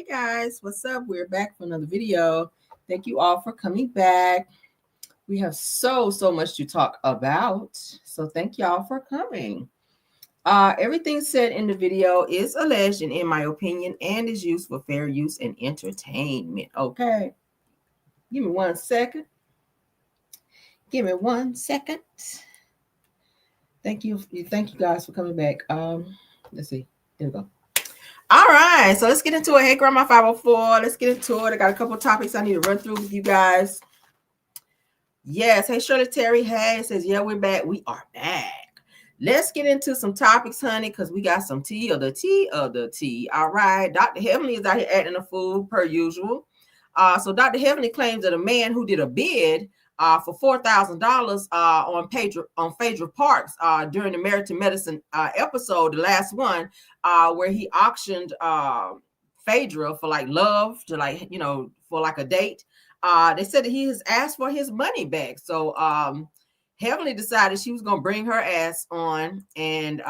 guys, what's up? We're back for another video. Thank you all for coming back. We have so much to talk about, so thank y'all for coming. Everything said in the video is alleged and in my opinion and is used for fair use and entertainment. Okay, give me 1 second. Give me 1 second. Thank you guys for coming back. Let's see. There we go. All right, so let's get into it. Hey, Grandma 504. Let's get into it. I got a couple of topics I need to run through with you guys. Yes. Hey, Shirley Terry. Hey, says, yeah, we're back. We are back. Let's get into some topics, honey, because we got some tea of the tea of the tea. All right. Dr. Heavenly is out here acting a fool per usual. So Dr. Heavenly claims that a man who did a bid for $4,000 on Phaedra Parks during the Married to Medicine episode, the last one, where he auctioned Phaedra for like love, to like, you know, for like a date. They said that he has asked for his money back. So Heavenly decided she was going to bring her ass on and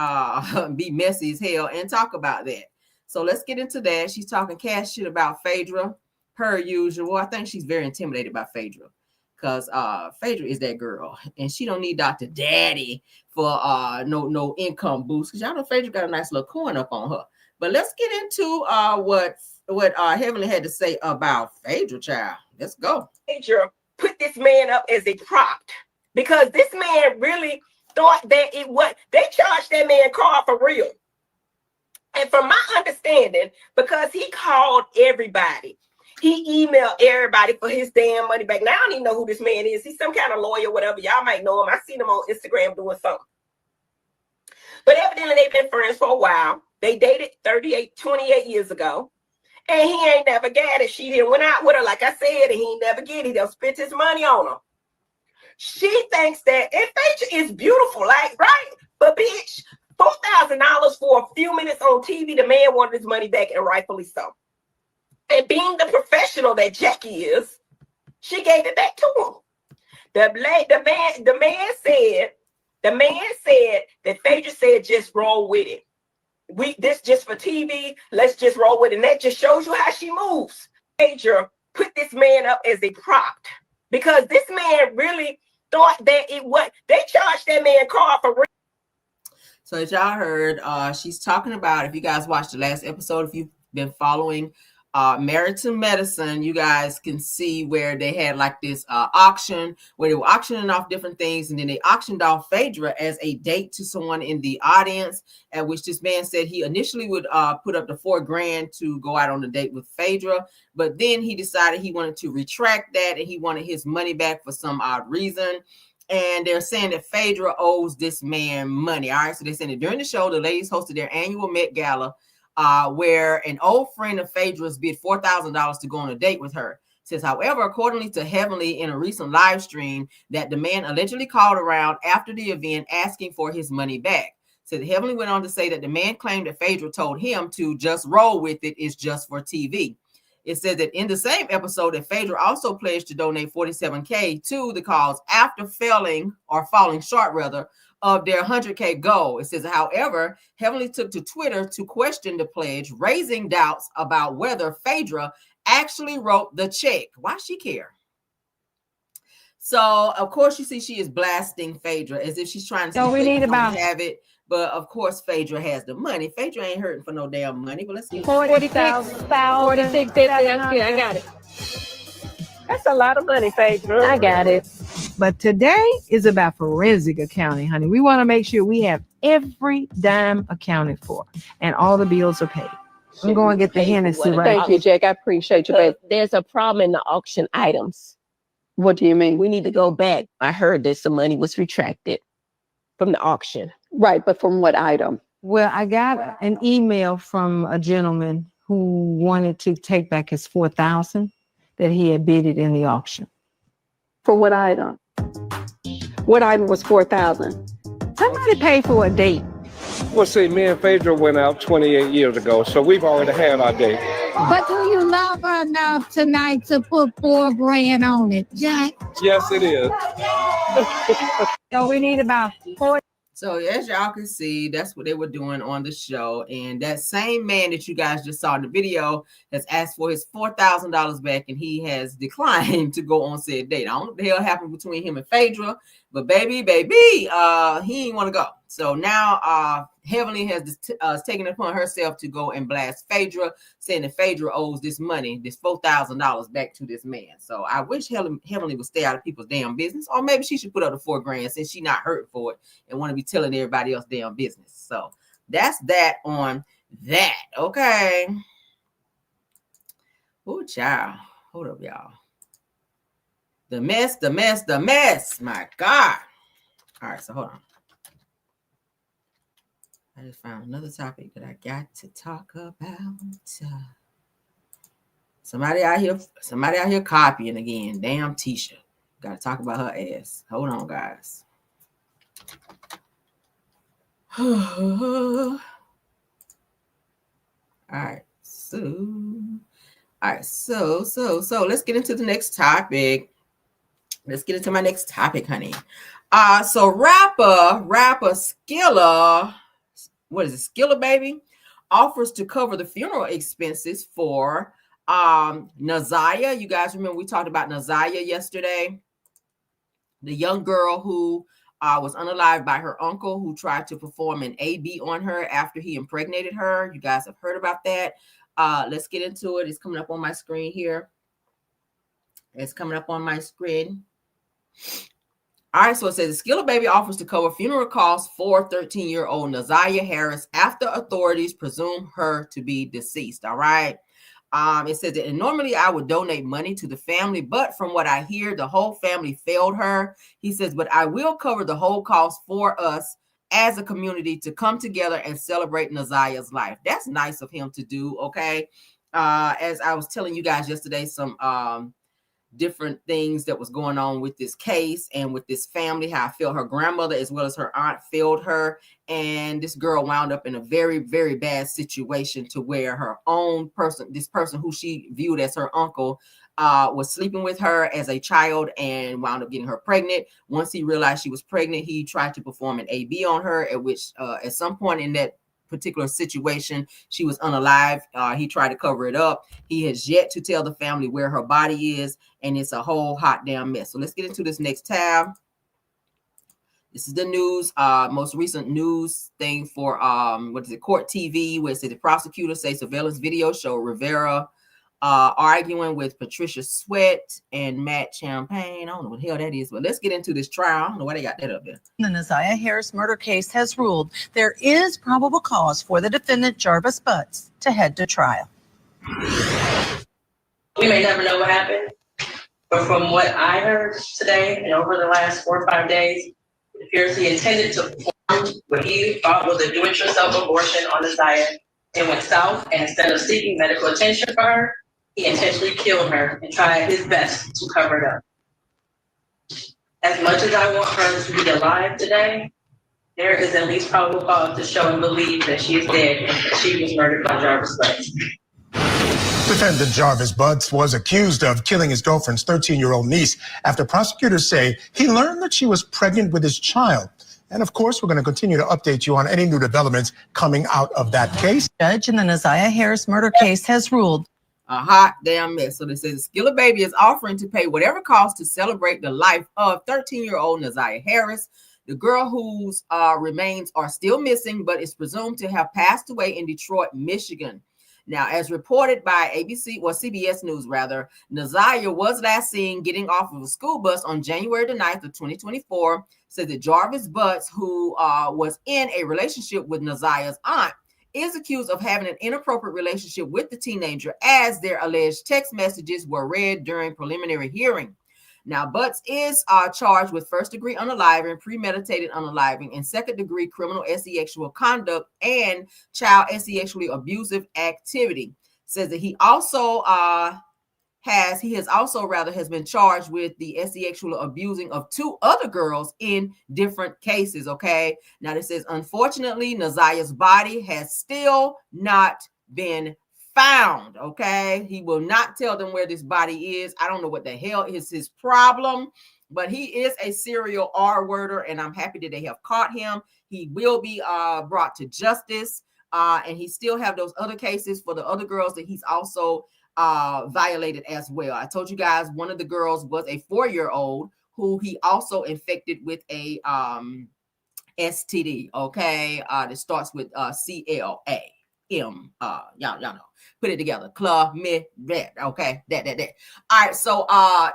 be messy as hell and talk about that. So let's get into that. She's talking cash shit about Phaedra per usual. I think she's very intimidated by Phaedra. Because Phaedra is that girl, and she don't need Dr. Daddy for no income boost. Because y'all know Phaedra got a nice little coin up on her. But let's get into what Heavenly had to say about Phaedra, child. Let's go. Phaedra put this man up as a prop because this man really thought that they charged that man car for real. And from my understanding, because he called everybody. He emailed everybody for his damn money back. Now, I don't even know who this man is. He's some kind of lawyer, whatever. Y'all might know him. I seen him on Instagram doing something. But evidently, they've been friends for a while. They dated 28 years ago. And he ain't never got it. She didn't went out with her, like I said, and he ain't never get it. They'll spent his money on her. She thinks that, and Phaedra is beautiful, like, right? But, bitch, $4,000 for a few minutes on TV, the man wanted his money back, and rightfully so. And being the professional that Jackie is, she gave it back to him. The man said that Phaedra said just roll with it. This just for TV. Let's just roll with it. And that just shows you how she moves. Phaedra put this man up as a prop because this man really thought that they charged that man car for real. So as y'all heard, she's talking about, if you guys watched the last episode, if you've been following Married to Medicine, you guys can see where they had like this auction where they were auctioning off different things, and then they auctioned off Phaedra as a date to someone in the audience, at which this man said he initially would put up the $4,000 to go out on a date with Phaedra, but then he decided he wanted to retract that and he wanted his money back for some odd reason. And they're saying that Phaedra owes this man money. All right, so they said that during the show, the ladies hosted their annual Met Gala, where an old friend of Phaedra's bid $4,000 to go on a date with her. Says, however, accordingly to Heavenly in a recent live stream, that the man allegedly called around after the event asking for his money back. Said Heavenly went on to say that the man claimed that Phaedra told him to just roll with it, it's just for TV. It says that in the same episode that Phaedra also pledged to donate $47K to the cause after falling short rather of their $100K goal. It says, however, Heavenly took to Twitter to question the pledge, raising doubts about whether Phaedra actually wrote the check. Why she care? So, of course, you see she is blasting Phaedra as if she's trying to have it. But, of course, Phaedra has the money. Phaedra ain't hurting for no damn money. But let's see. 46,000. I got it. That's a lot of money, Phaedra. I got it. But today is about forensic accounting, honey. We want to make sure we have every dime accounted for and all the bills are paid. I'm going to get the Hennessy right. Thank you, Jack. I appreciate you, babe. There's a problem in the auction items. What do you mean? We need to go back. I heard that some money was retracted from the auction. Right, but from what item? Well, I got an email from a gentleman who wanted to take back his $4,000 that he had bidded in the auction. For what item? What item was $4,000? Somebody paid for a date. Well, see, me and Phaedra went out 28 years ago, so we've already had our date. But do you love her enough tonight to put $4,000 on it, Jack? Yes, it is. So we need about 40. So as y'all can see, that's what they were doing on the show. And that same man that you guys just saw in the video has asked for his $4,000 back, and he has declined to go on said date. I don't know what the hell happened between him and Phaedra, but baby, he ain't want to go. So now Heavenly has taken it upon herself to go and blast Phaedra, saying that Phaedra owes this money, this $4,000 back to this man. So I wish Heavenly would stay out of people's damn business, or maybe she should put up the $4,000 since she not hurt for it and want to be telling everybody else damn business. So that's that on that. Okay. Oh, child. Hold up, y'all. The mess. My God. All right, so hold on. I just found another topic that I got to talk about. Somebody out here copying again. Damn Tisha. Got to talk about her ass. Hold on, guys. All right. So let's get into the next topic. Let's get into my next topic, honey. So rapper Skilla, what is it? Skilla Baby offers to cover the funeral expenses for Naziah. You guys remember we talked about Naziah yesterday, the young girl who was unalived by her uncle, who tried to perform an AB on her after he impregnated her. You guys have heard about that. Let's get into it. It's coming up on my screen here. It's coming up on my screen. All right, so it says Skilla Baby offers to cover funeral costs for 13-year-old Naziah Harris after authorities presume her to be deceased. All right. It says that normally I would donate money to the family, but from what I hear, the whole family failed her. He says, but I will cover the whole cost for us as a community to come together and celebrate Naziah's life. That's nice of him to do. Okay. As I was telling you guys yesterday, some different things that was going on with this case and with this family, how I feel her grandmother as well as her aunt failed her, and this girl wound up in a very, very bad situation to where her own person, this person who she viewed as her uncle, was sleeping with her as a child and wound up getting her pregnant. Once he realized she was pregnant, he tried to perform an AB on her, at which at some point in that particular situation, she was unalive. He tried to cover it up. He has yet to tell the family where her body is, and it's a whole hot damn mess. So let's get into this next tab. This is the news, most recent news thing for Court TV, where it said the prosecutor says surveillance video showed Rivera arguing with Patricia Sweat and Matt Champagne. I don't know what the hell that is, but let's get into this trial. I don't know why they got that up there. The Naziah Harris murder case has ruled there is probable cause for the defendant Jarvis Butts to head to trial. We may never know what happened, but from what I heard today and over the last 4 or 5 days, it appears he intended to perform what he thought was a do-it-yourself abortion on Naziah. It went south, and instead of seeking medical attention for her, he intentionally killed her and tried his best to cover it up. As much as I want her to be alive today, there is at least probable cause to show and believe that she is dead and that she was murdered by Jarvis Butts. Defendant Jarvis Butts was accused of killing his girlfriend's 13-year-old niece after prosecutors say he learned that she was pregnant with his child. And of course, we're going to continue to update you on any new developments coming out of that case. Judge in the Naziah Harris murder case has ruled a hot damn mess. So they say the Skilla Baby is offering to pay whatever costs to celebrate the life of 13-year-old Naziah Harris, the girl whose remains are still missing, but is presumed to have passed away in Detroit, Michigan. Now, as reported by CBS News, Naziah was last seen getting off of a school bus on January the 9th of 2024. Said that Jarvis Butts, who was in a relationship with Naziah's aunt, is accused of having an inappropriate relationship with the teenager, as their alleged text messages were read during preliminary hearing. Now, Butts is charged with first-degree unaliving, premeditated unaliving, and second-degree criminal sexual conduct and child sexually abusive activity. Says that he also has been charged with the sexual abusing of 2 other girls in different cases. Okay. Now this says, unfortunately, Naziah's body has still not been found. Okay. He will not tell them where this body is. I don't know what the hell is his problem. But he is a serial R-worder, and I'm happy that they have caught him. He will be brought to justice, and he still have those other cases for the other girls that he's also violated as well. I told you guys one of the girls was a 4-year-old who he also infected with a STD, okay, that starts with CLAM. Y'all know. Put it together. Okay, that. All right, so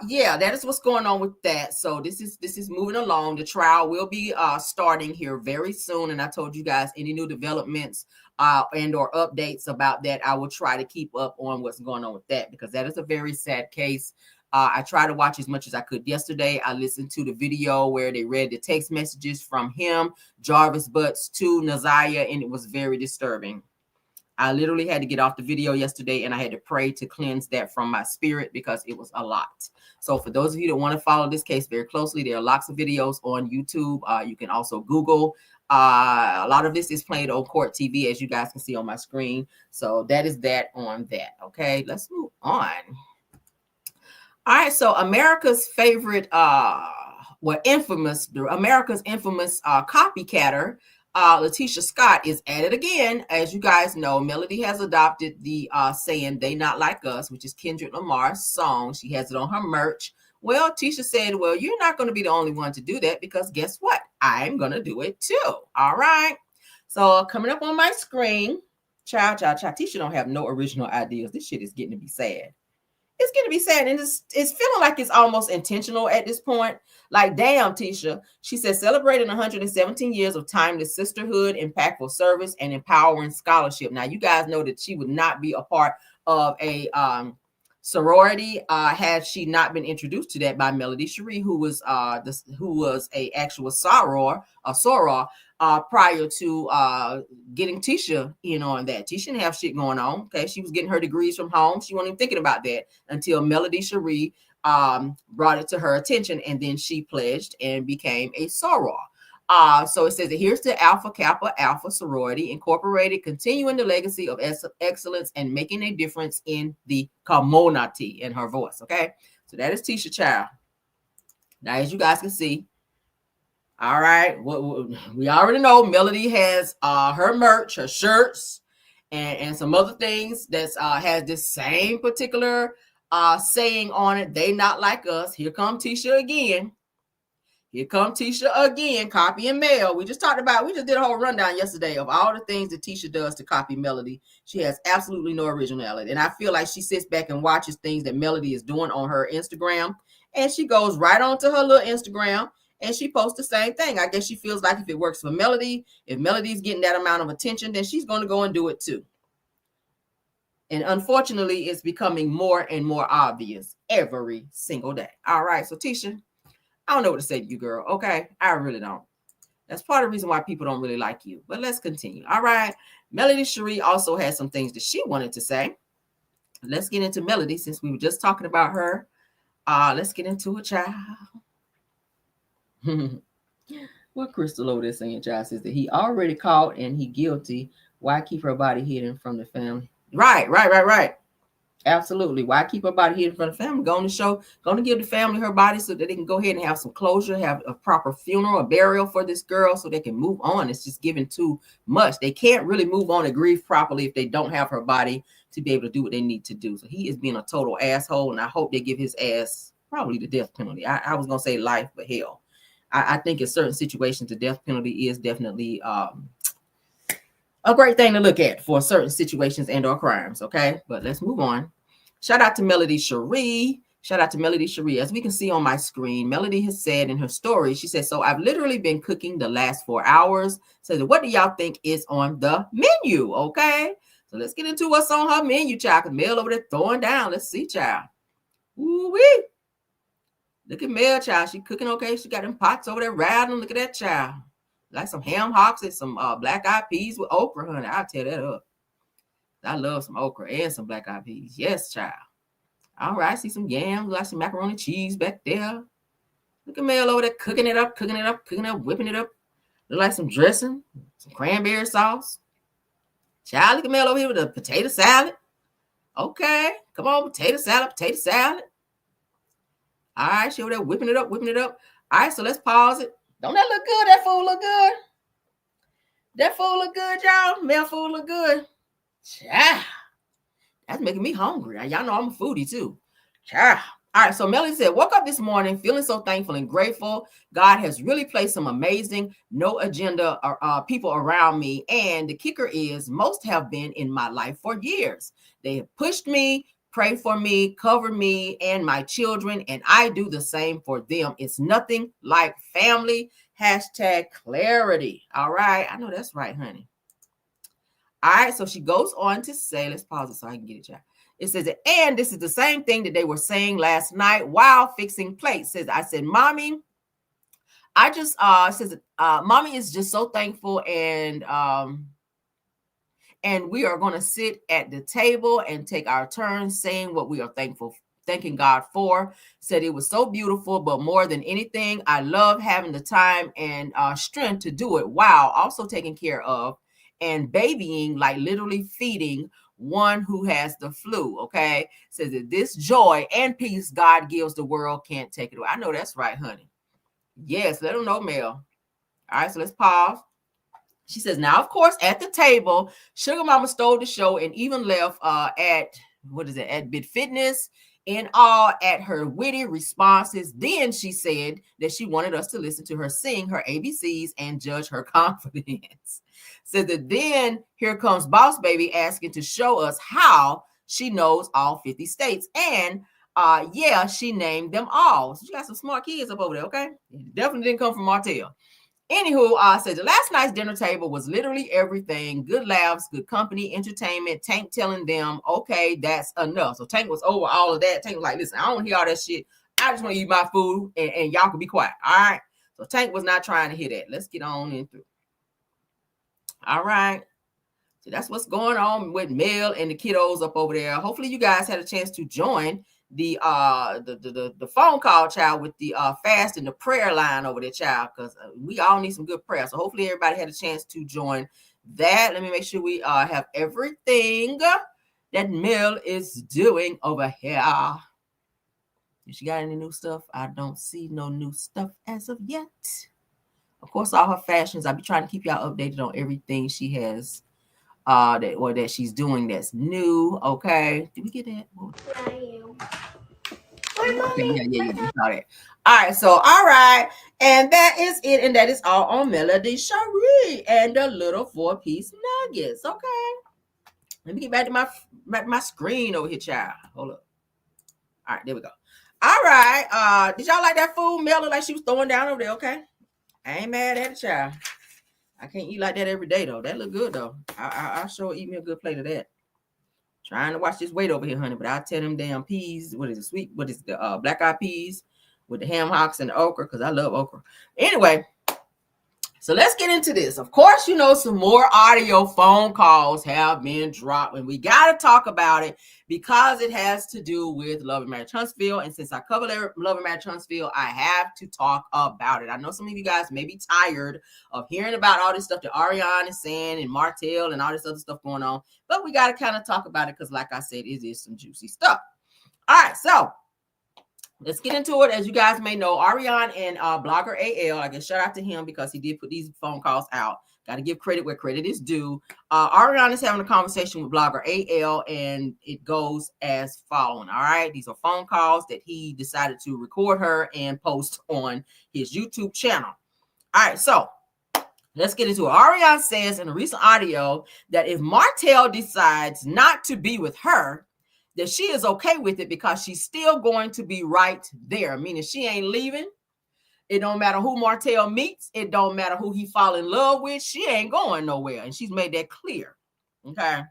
yeah, that is what's going on with that. So this is moving along. The trial will be starting here very soon, and I told you guys any new developments and or updates about that, I will try to keep up on what's going on with that, because that is a very sad case. I tried to watch as much as I could yesterday. I listened to the video where they read the text messages from him, Jarvis Butts, to Naziah, and it was very disturbing. I literally had to get off the video yesterday, and I had to pray to cleanse that from my spirit because it was a lot. So for those of you that want to follow this case very closely, there are lots of videos on YouTube. You can also Google. A lot of this is played on Court TV, as you guys can see on my screen. So that is that on that. Okay, let's move on. All right, so America's favorite, America's infamous copycatter, Tisha Scott, is at it again. As you guys know, Melody has adopted the saying "They Not Like Us," which is Kendrick Lamar's song. She has it on her merch. Well, Tisha said, well, you're not going to be the only one to do that, because guess what? I'm going to do it too. All right. So coming up on my screen, child. Tisha don't have no original ideas. This shit is getting to be sad. It's going to be sad, and it's feeling like it's almost intentional at this point. Like, damn, Tisha. She said, celebrating 117 years of timeless sisterhood, impactful service, and empowering scholarship. Now, you guys know that she would not be a part of a sorority had she not been introduced to that by Melody Sheree, who was a actual soror prior to getting Tisha in on that. Tisha didn't have shit going on. Okay, she was getting her degrees from home. She wasn't even thinking about that until Melody Sheree brought it to her attention, and then she pledged and became a soror. So it says that here's the Alpha Kappa Alpha Sorority Incorporated, continuing the legacy of excellence and making a difference in the community, in her voice. Okay, so that is Tisha, child. Now, as you guys can see, all right, we already know Melody has her merch, her shirts, and some other things that has this same particular saying on it. They not like us. Here come Tisha again. Here come Tisha again, copy and mail. We just did a whole rundown yesterday of all the things that Tisha does to copy Melody. She has absolutely no originality. And I feel like she sits back and watches things that Melody is doing on her Instagram, and she goes right onto her little Instagram and she posts the same thing. I guess she feels like if it works for Melody, if Melody's getting that amount of attention, then she's going to go and do it too. And unfortunately, it's becoming more and more obvious every single day. All right, so Tisha, I don't know what to say to you, girl. Okay, I really don't. That's part of the reason why people don't really like you. But let's continue. All right, Melody Sheree also has some things that she wanted to say. Let's get into Melody, since we were just talking about her. Let's get into it, child. What Crystal over there saying, child, says that he already caught and he guilty. Why keep her body hidden from the family? Right. Absolutely. Why keep her body hidden from the family? Going to give the family her body so that they can go ahead and have some closure, have a proper funeral, a burial for this girl so they can move on. It's just giving too much. They can't really move on and grieve properly if they don't have her body to be able to do what they need to do. So he is being a total asshole, and I hope they give his ass probably the death penalty. I was going to say life, but hell. I think in certain situations, the death penalty is definitely a great thing to look at for certain situations and or crimes. Okay, but let's move on. Shout out to Melody Sheree. As we can see on my screen, Melody has said in her story, she said, so I've literally been cooking the last 4 hours. So what do y'all think is on the menu? Okay, so let's get into what's on her menu, child. Cause Mel over there throwing down. Let's see, child. Ooh-wee. Look at Mel, child. She cooking okay. She got them pots over there rattling. Look at that, child. Like some ham hocks and some black eyed peas with okra, honey. I'll tear that up. I love some okra and some black eyed peas. Yes, child. All right, see some yams, like some macaroni cheese back there. Look at Mel over there cooking it up, whipping it up. Look like some dressing, some cranberry sauce. Child, look at Mel over here with a potato salad. Okay, come on, potato salad. All right, she over there whipping it up, whipping it up. All right, so let's pause it. Don't that look good? That food look good. That food look good, y'all. Male food look good. Yeah. That's making me hungry. Y'all know I'm a foodie too. Yeah. All right, so Melanie said, woke up this morning feeling so thankful and grateful. God has really placed some amazing, no agenda people around me. And the kicker is most have been in my life for years. They have pushed me, prayed for me, covered me and my children, and I do the same for them. It's nothing like family. #clarity. All right, I know that's right, honey. All right, so she goes on to say, let's pause it so I can get it, y'all. It says, and this is the same thing that they were saying last night while fixing plates. I said, Mommy, Mommy is just so thankful, and we are going to sit at the table and take our turn saying what we are thanking God for. Said it was so beautiful, but more than anything, I love having the time and strength to do it while also taking care of and babying, like literally feeding one who has the flu. Okay, says that this joy and peace God gives the world can't take it away. I know that's right, honey. Yes, let them know, Mel. All right, so let's pause. She says, now, of course, at the table, Sugar Mama stole the show and even left at Bit Fitness and all at her witty responses. Then she said that she wanted us to listen to her sing her ABCs and judge her confidence. Said that then here comes Boss Baby asking to show us how she knows all 50 states. And yeah, she named them all. So you got some smart kids up over there, okay? It definitely didn't come from Martel. Anywho, said the last night's dinner table was literally everything. Good laughs, good company, entertainment. Tank telling them, okay, that's enough. So Tank was over all of that. Tank was like, listen, I don't want to hear all that shit. I just want to eat my food and y'all can be quiet. All right. So Tank was not trying to hear that. Let's get on in through. All right. So that's what's going on with Mel and the kiddos up over there. Hopefully you guys had a chance to join the phone call, child, with the fast and the prayer line over there, child, because we all need some good prayer. So hopefully everybody had a chance to join that. Let me make sure we have everything that Mel is doing over here. If she got any new stuff, I don't see no new stuff as of yet. Of course, all her fashions, I'll be trying to keep y'all updated on everything she has that she's doing that's new. Okay, did we get that? Okay, yeah. All right. All right, so all right, and that is it, and that is all on Melody Sheree and the little 4-piece nuggets. Okay, let me get back to my screen over here, child. Hold up. All right, there we go. All right, did y'all like that food? Mel looked like she was throwing down over there. Okay, I ain't mad at it, child. I can't eat like that every day though. That look good though. I'll sure eat me a good plate of that. Trying to watch this weight over here, honey, but I'll tell them damn peas. What is the black eyed peas with the ham hocks and the okra, because I love okra. Anyway, so let's get into this. Of course, you know, some more audio phone calls have been dropped, and we got to talk about it because it has to do with Love and Marriage Huntsville. And since I cover Love and Marriage Huntsville, I have to talk about it. I know some of you guys may be tired of hearing about all this stuff that Arion is saying and Martel and all this other stuff going on, but we got to kind of talk about it because, like I said, it is some juicy stuff. All right, so let's get into it. As you guys may know, Arion and blogger AL, I guess shout out to him because he did put these phone calls out. Got to give credit where credit is due. Arion is having a conversation with blogger AL, and it goes as following. All right, these are phone calls that he decided to record her and post on his YouTube channel. All right, so let's get into it. Arion says in a recent audio that if Martel decides not to be with her, that she is okay with it because she's still going to be right there, meaning she ain't leaving. It don't matter who Martel meets. It don't matter who he fall in love with. She ain't going nowhere, and she's made that clear. Okay.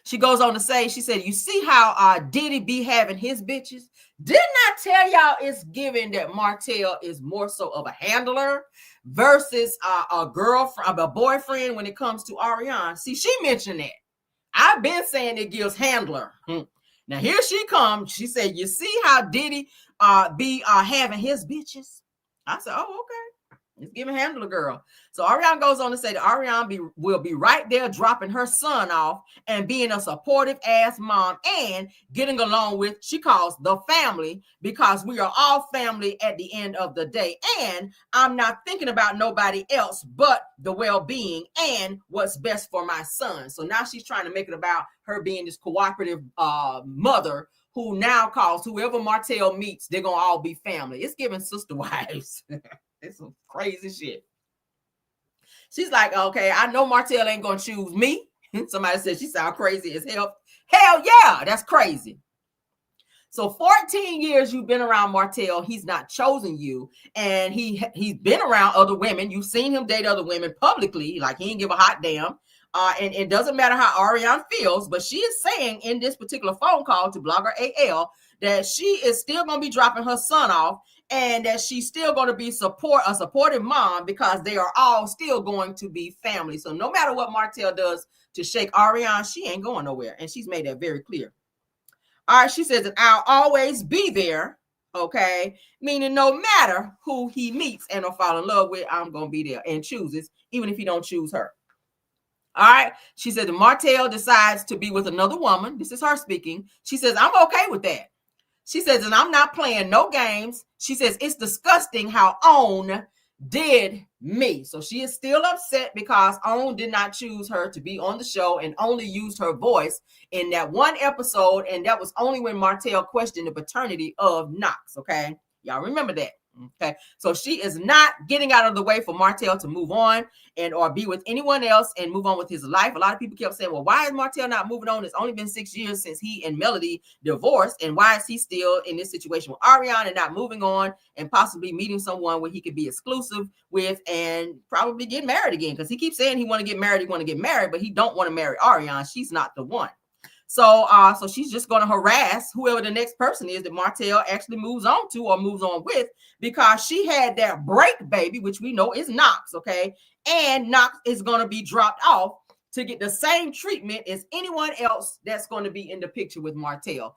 She goes on to say, she said, you see how Diddy be having his bitches? Didn't I tell y'all it's given that Martel is more so of a handler versus a girlfriend, a boyfriend when it comes to Arion? See, she mentioned that. I've been saying it gives handler. Now here she comes. She said, you see how Diddy be having his bitches? I said, oh, okay. It's giving handle a girl. So Arion goes on to say that Arion will be right there dropping her son off and being a supportive ass mom and getting along with, she calls, the family, because we are all family at the end of the day. And I'm not thinking about nobody else but the well-being and what's best for my son. So now she's trying to make it about her being this cooperative mother who now calls whoever Martel meets, they're going to all be family. It's giving sister wives. It's some crazy shit. She's like, okay, I know Martel ain't gonna choose me. Somebody said she sound crazy as hell. Hell yeah, that's crazy. So 14 years you've been around Martel, he's not chosen you, and he's been around other women. You've seen him date other women publicly, like he didn't give a hot damn. And it doesn't matter how Arion feels, but she is saying in this particular phone call to Blogger AL that she is still going to be dropping her son off and that she's still going to be a supportive mom because they are all still going to be family. So no matter what Martel does to shake Arion, she ain't going nowhere. And she's made that very clear. All right, she says that I'll always be there, okay? Meaning no matter who he meets and or fall in love with, I'm going to be there and chooses, even if he don't choose her. All right. She said that Martel decides to be with another woman. This is her speaking. She says, I'm okay with that. She says, and I'm not playing no games. She says, it's disgusting how OWN did me. So she is still upset because OWN did not choose her to be on the show and only used her voice in that one episode. And that was only when Martel questioned the paternity of Knox. Okay. Y'all remember that. Okay, so she is not getting out of the way for Martel to move on and or be with anyone else and move on with his life. A lot of people kept saying, well, why is Martel not moving on? It's only been 6 years since he and Melody divorced. And why is he still in this situation with Arion and not moving on and possibly meeting someone where he could be exclusive with and probably get married again? Because he keeps saying he want to get married, but he don't want to marry Arion. She's not the one. So she's just going to harass whoever the next person is that Martel actually moves on to or moves on with, because she had that break baby, which we know is Knox, okay? And Knox is going to be dropped off to get the same treatment as anyone else that's going to be in the picture with Martel.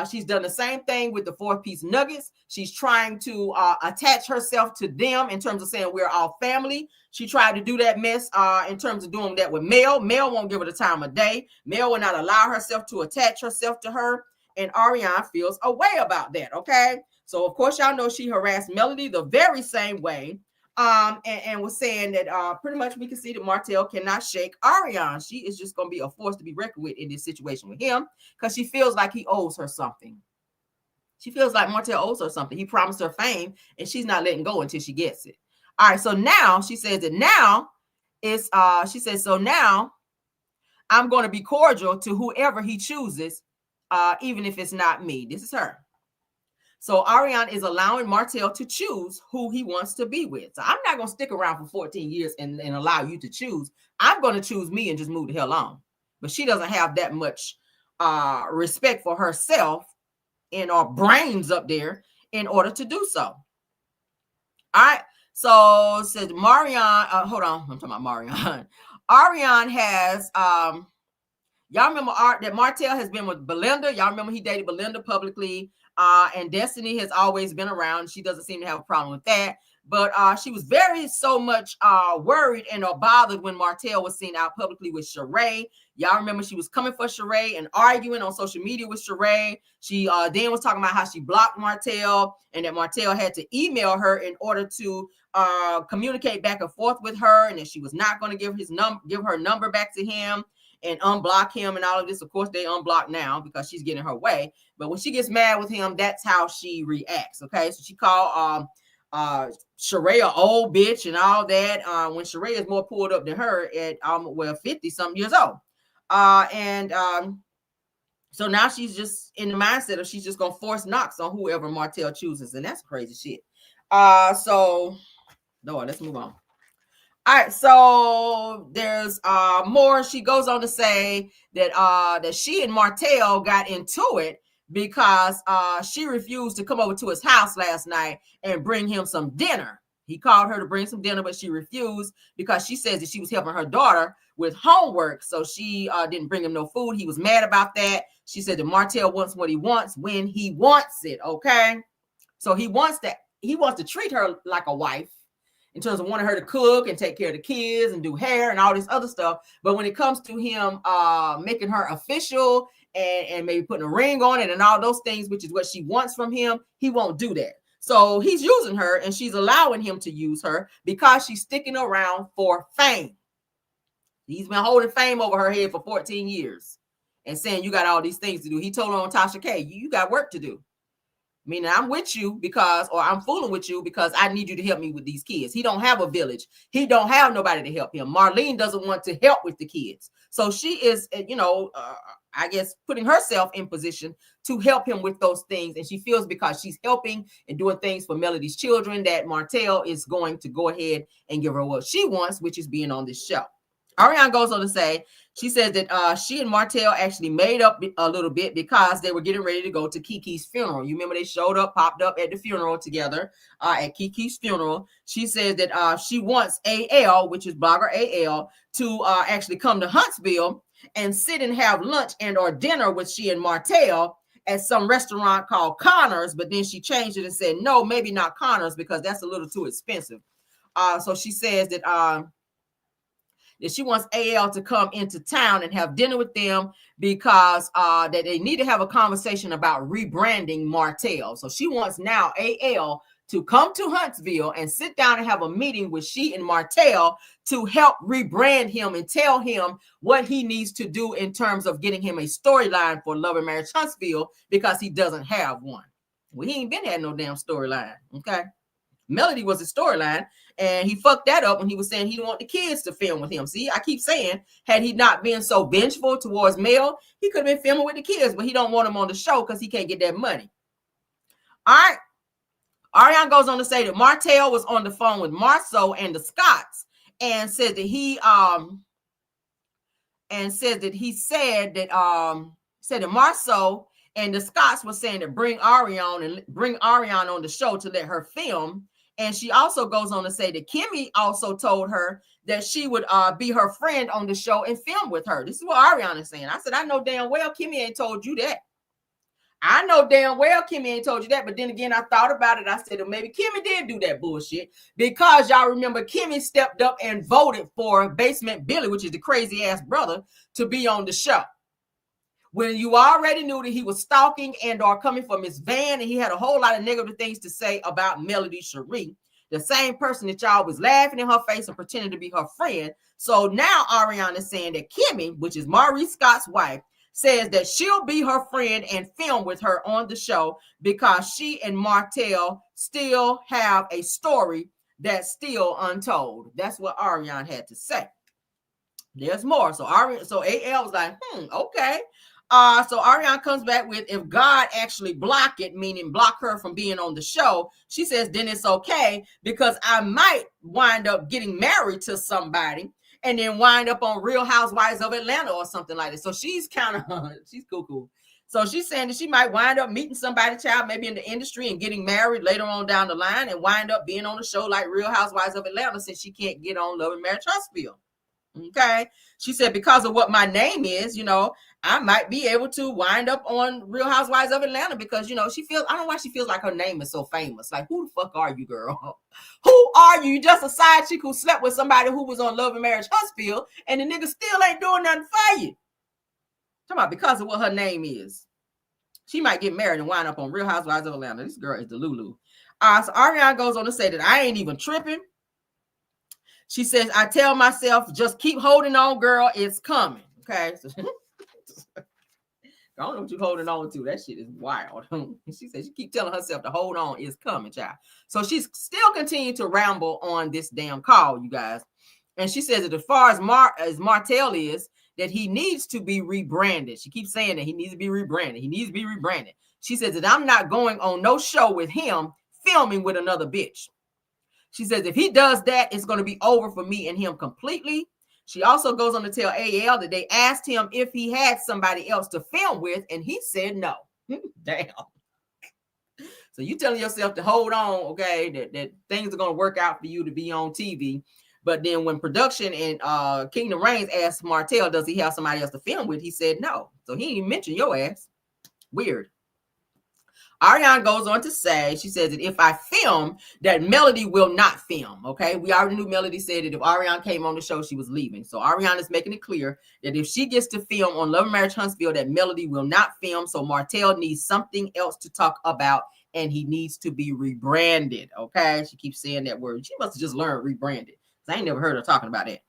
She's done the same thing with the 4-piece nuggets. She's trying to attach herself to them in terms of saying we're all family. She tried to do that mess in terms of doing that with Mel. Mel won't give her the time of day. Mel will not allow herself to attach herself to her. And Arion feels a way about that, okay? So, of course, y'all know she harassed Melody the very same way. And was saying that pretty much we can see that Martel cannot shake Arion. She is just going to be a force to be reckoned with in this situation with him because she feels like he owes her something. She feels like Martel owes her something. He promised her fame, and she's not letting go until she gets it. All right, so now she says that now it's, she says, so now I'm going to be cordial to whoever he chooses, even if it's not me. This is her. So Arion is allowing Martel to choose who he wants to be with. So I'm not going to stick around for 14 years and allow you to choose. I'm going to choose me and just move the hell on. But she doesn't have that much respect for herself and our brains up there in order to do so. All right. So says Marion, hold on. I'm talking about Marion. Arion has, y'all remember that Martel has been with Belinda. Y'all remember he dated Belinda publicly. And Destiny has always been around. She doesn't seem to have a problem with that. But she was so much worried and or bothered when Martel was seen out publicly with Sheree. Y'all remember she was coming for Sheree and arguing on social media with Sheree. She then was talking about how she blocked Martel and that Martel had to email her in order to communicate back and forth with her, and that she was not going to give her number back to him and unblock him and all of this. Of course, they unblock now because she's getting her way. But when she gets mad with him, that's how she reacts. Okay, so she called Sheree an old bitch and all that. When Sheree is more pulled up than her at 50-something years old. So now she's just in the mindset of she's just gonna force Knox on whoever Martel chooses, and that's crazy shit. So Lord, let's move on. All right, so there's more. She goes on to say that that she and Martel got into it because she refused to come over to his house last night and bring him some dinner. He called her to bring some dinner, but she refused because she says that she was helping her daughter with homework. So she didn't bring him no food. He was mad about that. She said that Martel wants what he wants when he wants it. Okay, so he wants to treat her like a wife. in terms of wanting her to cook and take care of the kids and do hair and all this other stuff. But when it comes to him making her official and maybe putting a ring on it and all those things, which is what she wants from him, he won't do that. So he's using her, and she's allowing him to use her because she's sticking around for fame. He's been holding fame over her head for 14 years and saying, you got all these things to do. He told her on Tasha K, you got work to do. Meaning I'm with you because, or I'm fooling with you because I need you to help me with these kids. He don't have a village. He don't have nobody to help him. Marlene doesn't want to help with the kids. So she is, I guess, putting herself in position to help him with those things. And she feels because she's helping and doing things for Melody's children that Martel is going to go ahead and give her what she wants, which is being on this show. Arionne goes on to say, she says that she and Martel actually made up a little bit because they were getting ready to go to Kiki's funeral. You remember they popped up at the funeral together at Kiki's funeral. She says that she wants AL, which is blogger AL, to actually come to Huntsville and sit and have lunch and or dinner with she and Martel at some restaurant called Connor's. But then she changed it and said, no, maybe not Connor's because that's a little too expensive. So she says that she wants AL to come into town and have dinner with them because that they need to have a conversation about rebranding Martel. So she wants now AL to come to Huntsville and sit down and have a meeting with she and Martel to help rebrand him and tell him what he needs to do in terms of getting him a storyline for Love and Marriage Huntsville because he doesn't have one. Well, he ain't been had no damn storyline, okay? Melody was a storyline, and he fucked that up when he was saying he didn't want the kids to film with him. See, I keep saying, had he not been so vengeful towards Mel, he could have been filming with the kids, but he don't want them on the show because he can't get that money. All right. Arionne goes on to say that Martel was on the phone with Marceau and the Scotts and said that said that Marceau and the Scotts were saying to bring Arionne on the show to let her film. And she also goes on to say that Kimmy also told her that she would be her friend on the show and film with her. This is what Arionne is saying. I said, I know damn well Kimmy ain't told you that. I know damn well Kimmy ain't told you that. But then again, I thought about it. I said, well, maybe Kimmy did do that bullshit because y'all remember Kimmy stepped up and voted for Basement Billy, which is the crazy ass brother, to be on the show. When you already knew that he was stalking and or coming from Miss Van, and he had a whole lot of negative things to say about Melody Sheree, the same person that y'all was laughing in her face and pretending to be her friend. So now Arionne is saying that Kimmy, which is Maurice Scott's wife, says that she'll be her friend and film with her on the show because she and Martel still have a story that's still untold. That's what Arionne had to say. There's more. So AL was like, okay. So Arionne comes back with, if God actually block it, meaning block her from being on the show, she says, then it's okay because I might wind up getting married to somebody and then wind up on Real Housewives of Atlanta or something like that. So she's kind of, she's cool. So she's saying that she might wind up meeting somebody, child, maybe in the industry and getting married later on down the line and wind up being on the show like Real Housewives of Atlanta since she can't get on Love and Marriage Huntsville. Okay. She said, because of what my name is, I might be able to wind up on Real Housewives of Atlanta because, she feels, I don't know why she feels like her name is so famous. Like, who the fuck are you, girl? Who are you? You just a side chick who slept with somebody who was on Love and Marriage Huntsville and the nigga still ain't doing nothing for you. Talking about because of what her name is. She might get married and wind up on Real Housewives of Atlanta. This girl is the Lulu. So Arionne goes on to say that I ain't even tripping. She says, I tell myself, just keep holding on, girl. It's coming. Okay. So, I don't know what you're holding on to. That shit is wild. She says she keep telling herself to hold on. It's coming, child. So she's still continuing to ramble on this damn call, you guys. And she says that as far as Martel is, that he needs to be rebranded. She keeps saying that he needs to be rebranded. He needs to be rebranded. She says that I'm not going on no show with him filming with another bitch. She says, if he does that, it's going to be over for me and him completely. She also goes on to tell AL that they asked him if he had somebody else to film with, and he said no. Damn. So you telling yourself to hold on, okay, that things are going to work out for you to be on TV. But then when production and Kingdom Reigns asked Martel, does he have somebody else to film with? He said no. So he didn't even mention your ass. Weird. Arion goes on to say, she says that if I film, that Melody will not film. Okay, we already knew Melody said that if Arion came on the show, she was leaving. So Arion is making it clear that if she gets to film on Love and Marriage Huntsville, that Melody will not film. So Martel needs something else to talk about, and he needs to be rebranded. Okay, she keeps saying that word. She must have just learned rebranded. I ain't never heard her talking about it.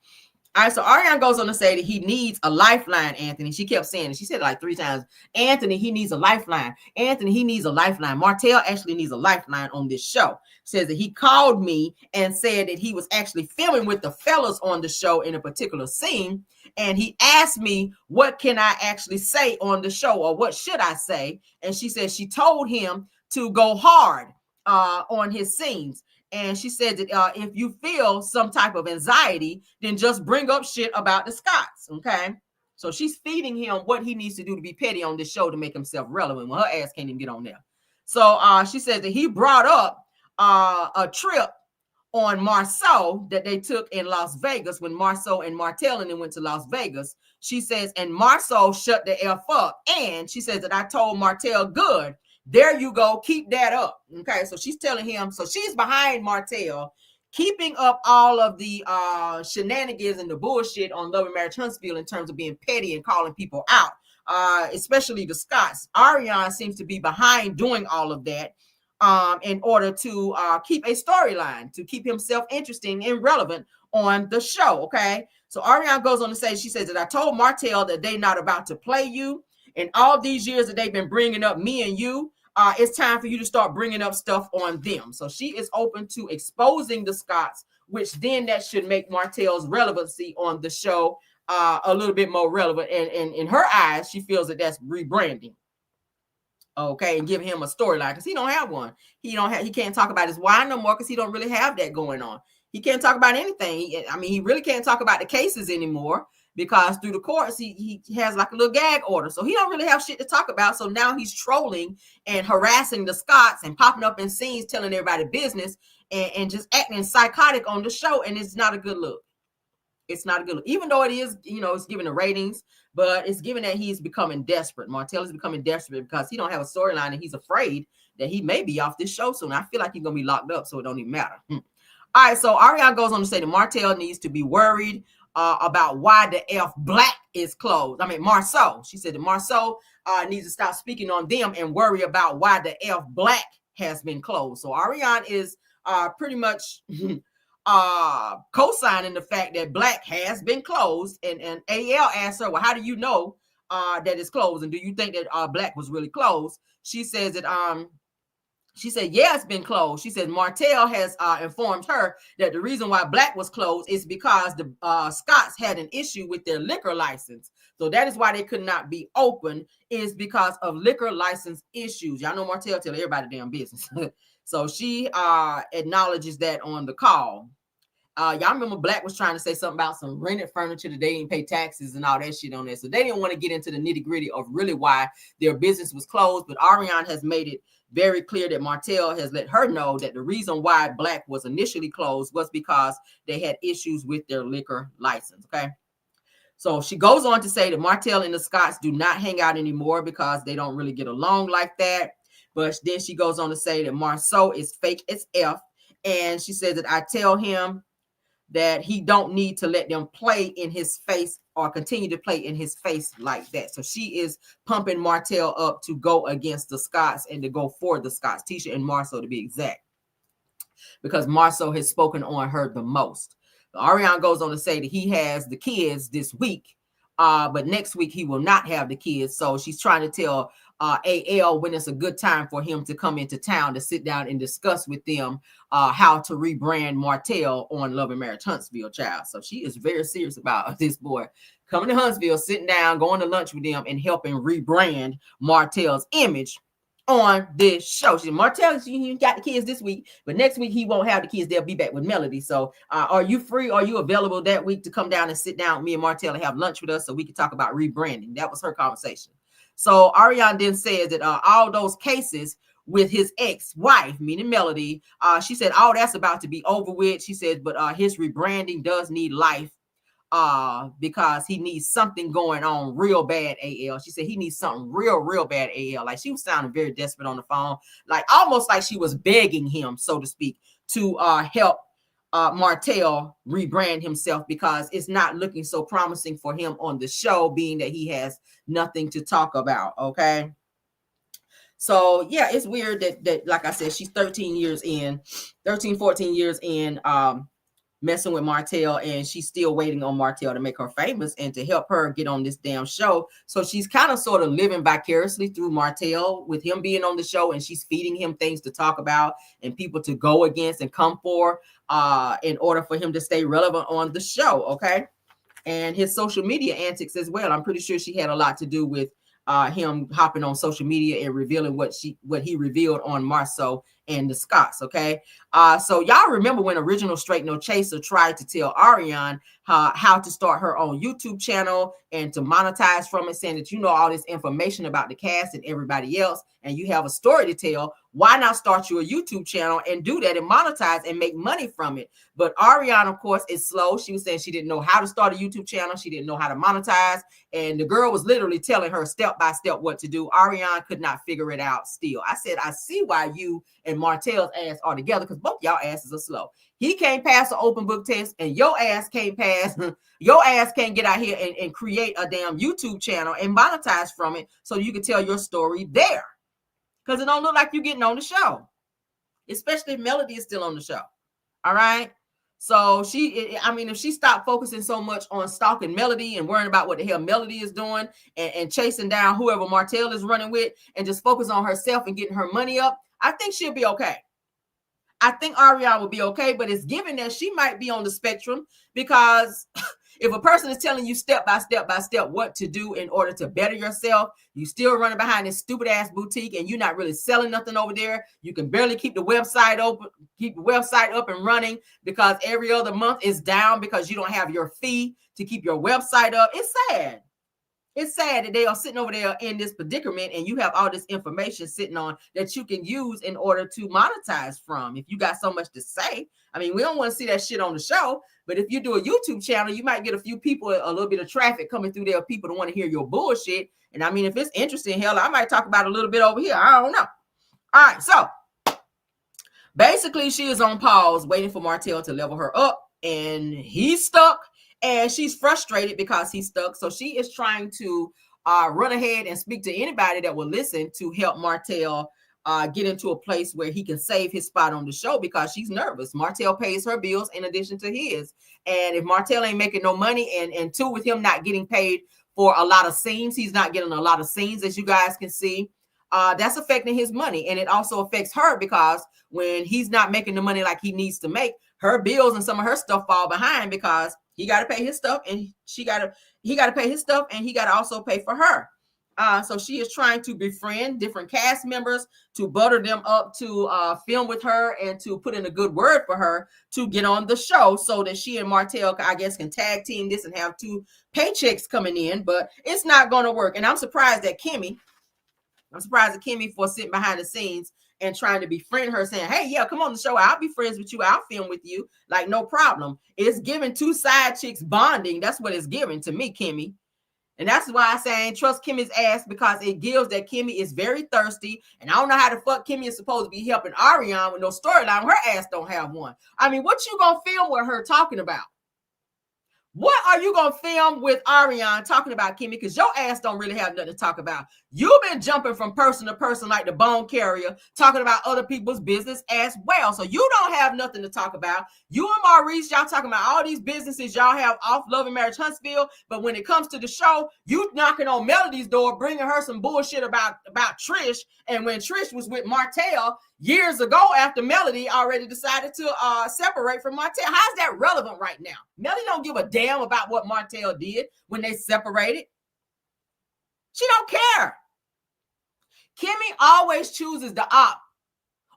All right, so Arion goes on to say that he needs a lifeline, Anthony. She kept saying it. She said it like 3 times. Anthony, he needs a lifeline. Anthony, he needs a lifeline. Martel actually needs a lifeline on this show. Says that he called me and said that he was actually filming with the fellas on the show in a particular scene. And he asked me, what can I actually say on the show, or what should I say? And she said she told him to go hard on his scenes. And she said that if you feel some type of anxiety, then just bring up shit about the Scotts, okay? So she's feeding him what he needs to do to be petty on this show to make himself relevant when her ass can't even get on there. So she says that he brought up a trip on Marceau that they took in Las Vegas when Marceau and Martel and then went to Las Vegas. She says, and Marceau shut the F up. And she says that I told Martel, good. There you go. Keep that up. Okay. So she's telling him, so she's behind Martel, keeping up all of the shenanigans and the bullshit on Love and Marriage Huntsville in terms of being petty and calling people out, especially the Scotts. Arion seems to be behind doing all of that in order to keep a storyline, to keep himself interesting and relevant on the show. Okay. So Arion goes on to say, she says that I told Martel that they're not about to play you. And all these years that they've been bringing up me and you, it's time for you to start bringing up stuff on them. So she is open to exposing the Scotts, which then that should make Martel's relevancy on the show a little bit more relevant. And in her eyes, she feels that that's rebranding. Okay, and give him a storyline because he don't have one. He can't talk about his wine no more because he don't really have that going on. He can't talk about anything. He really can't talk about the cases anymore, because through the courts, he has like a little gag order. So he don't really have shit to talk about. So now he's trolling and harassing the Scotts and popping up in scenes, telling everybody business and just acting psychotic on the show. And it's not a good look. It's not a good look. Even though it is, it's giving the ratings, but it's given that he's becoming desperate. Martel is becoming desperate because he don't have a storyline and he's afraid that he may be off this show soon. I feel like he's going to be locked up, so it don't even matter. All right, so Arion goes on to say that Martel needs to be worried about why the F Black is closed. Marceau. She said that Marceau needs to stop speaking on them and worry about why the F Black has been closed. So Arion is pretty much co-signing the fact that Black has been closed. And AL asked her, well, how do you know that it's closed? And do you think that Black was really closed? She says that she said, yeah, it's been closed. She said Martel has informed her that the reason why Black was closed is because the Scotts had an issue with their liquor license. So that is why they could not be open, is because of liquor license issues. Y'all know Martel tell everybody damn business. So she acknowledges that on the call. Y'all remember Black was trying to say something about some rented furniture that they didn't pay taxes and all that shit on there. So they didn't want to get into the nitty gritty of really why their business was closed. But Arion has made it very clear that Martel has let her know that the reason why Black was initially closed was because they had issues with their liquor license. Okay. So she goes on to say that Martel and the Scotts do not hang out anymore because they don't really get along like that. But then she goes on to say that Marceau is fake as F. And she says that I tell him that he don't need to let them play in his face or continue to play in his face like that. So she is pumping Martel up to go against the Scotts and to go for the Scotts, Tisha and Marceau to be exact, because Marceau has spoken on her the most. Arion goes on to say that he has the kids this week, but next week he will not have the kids. So she's trying to tell AL when it's a good time for him to come into town to sit down and discuss with them how to rebrand Martel on Love and Marriage Huntsville, child. So she is very serious about this boy coming to Huntsville, sitting down, going to lunch with them, and helping rebrand Martel's image on this show. She said, Martel, you got the kids this week, but next week he won't have the kids. They'll be back with Melody. So are you free? Are you available that week to come down and sit down with me and Martel and have lunch with us so we can talk about rebranding? That was her conversation. So Arion then says that all those cases with his ex-wife, meaning Melody, she said all that's about to be over with. She said, but his rebranding does need life because he needs something going on real bad, AL. She said he needs something real bad, AL. Like, she was sounding very desperate on the phone, like almost like she was begging him, so to speak, to help Martel rebrand himself, because it's not looking so promising for him on the show, being that he has nothing to talk about. Okay. So yeah, it's weird that like I said, she's 13 years in, 14 years in, messing with Martel, and she's still waiting on Martel to make her famous and to help her get on this damn show. So she's kind of sort of living vicariously through Martel with him being on the show, and she's feeding him things to talk about and people to go against and come for in order for him to stay relevant on the show. Okay. And his social media antics as well. I'm pretty sure she had a lot to do with him hopping on social media and revealing what he revealed on Marceau and the Scots. Okay. So y'all remember when Original Straight No Chaser tried to tell Arionne how to start her own YouTube channel and to monetize from it, saying that you know all this information about the cast and everybody else, and you have a story to tell. Why not start you a YouTube channel and do that and monetize and make money from it? But Arionne, of course, is slow. She was saying she didn't know how to start a YouTube channel. She didn't know how to monetize. And the girl was literally telling her step by step what to do. Arionne could not figure it out still. I said, I see why you and Martel's ass are together, because both y'all asses are slow. He can't pass the open book test, and your ass can't pass. Your ass can't get out here and create a damn YouTube channel and monetize from it so you can tell your story there. Because it don't look like you're getting on the show, especially if Melody is still on the show. All right. So if she stopped focusing so much on stalking Melody and worrying about what the hell Melody is doing and chasing down whoever Martel is running with, and just focus on herself and getting her money up, I think she'll be okay. I think Arionne will be okay, but it's given that she might be on the spectrum, because if a person is telling you step by step what to do in order to better yourself, you still running behind this stupid ass boutique and you're not really selling nothing over there. You can barely keep the website open, keep the website up and running, because every other month is down because you don't have your fee to keep your website up. It's sad. It's sad that they are sitting over there in this predicament, and you have all this information sitting on that you can use in order to monetize from. If you got so much to say, I mean, we don't want to see that shit on the show, but if you do a YouTube channel, you might get a few people, a little bit of traffic coming through there, people to want to hear your bullshit. And I mean, if it's interesting, hell, I might talk about it a little bit over here. I don't know. All right. So basically she is on pause waiting for Martel to level her up, and he's stuck. And she's frustrated because he's stuck. So she is trying to run ahead and speak to anybody that will listen to help Martel get into a place where he can save his spot on the show, because she's nervous. Martel pays her bills in addition to his. And if Martel ain't making no money, and two, with him not getting paid for a lot of scenes, he's not getting a lot of scenes, as you guys can see. That's affecting his money. And it also affects her, because when he's not making the money like he needs to make, her bills and some of her stuff fall behind, because he got to pay his stuff, and he got to pay his stuff, and he got to also pay for her. So she is trying to befriend different cast members to butter them up to film with her and to put in a good word for her to get on the show, so that she and Martel, I guess, can tag team this and have two paychecks coming in. But it's not going to work. And I'm surprised at Kimmy for sitting behind the scenes and trying to befriend her, saying, hey, yeah, come on the show. I'll be friends with you. I'll film with you. Like, no problem. It's giving two side chicks bonding. That's what it's giving to me, Kimmy. And that's why I say I ain't trust Kimmy's ass, because it gives that Kimmy is very thirsty. And I don't know how the fuck Kimmy is supposed to be helping Arion with no storyline. Her ass don't have one. I mean, what you gonna film with her talking about? What are you going to film with Arion talking about, Kimmy? Because your ass don't really have nothing to talk about. You've been jumping from person to person like the bone carrier, talking about other people's business as well. So you don't have nothing to talk about. You and Maurice, y'all talking about all these businesses y'all have off Love and Marriage Huntsville. But when it comes to the show, you knocking on Melody's door, bringing her some bullshit about Trish. And when Trish was with Martel years ago, after Melody already decided to separate from Martel. How's that relevant right now? Melody don't give a damn about what Martel did when they separated. She don't care. Kimmy always chooses the op,